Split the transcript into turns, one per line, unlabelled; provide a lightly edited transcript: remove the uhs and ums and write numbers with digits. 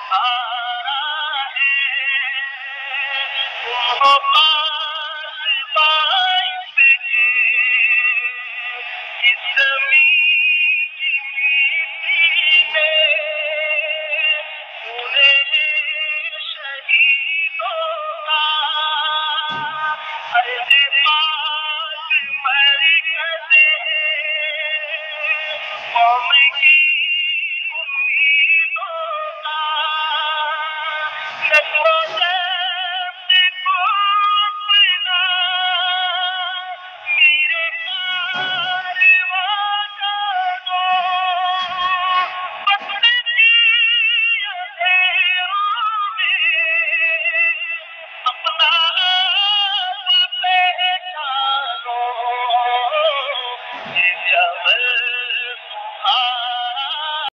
سارا ہے تم پاس باعث کے اس زمین کی مٹی میں انہیں شہیدوں کا التفات مرکز ہے قوم کی امیدوں کا نظم و ضبط کو اپنا میرے کارواں جانو وقت کی اندھیروں میں اپنا آپ پہچانو یہ جبل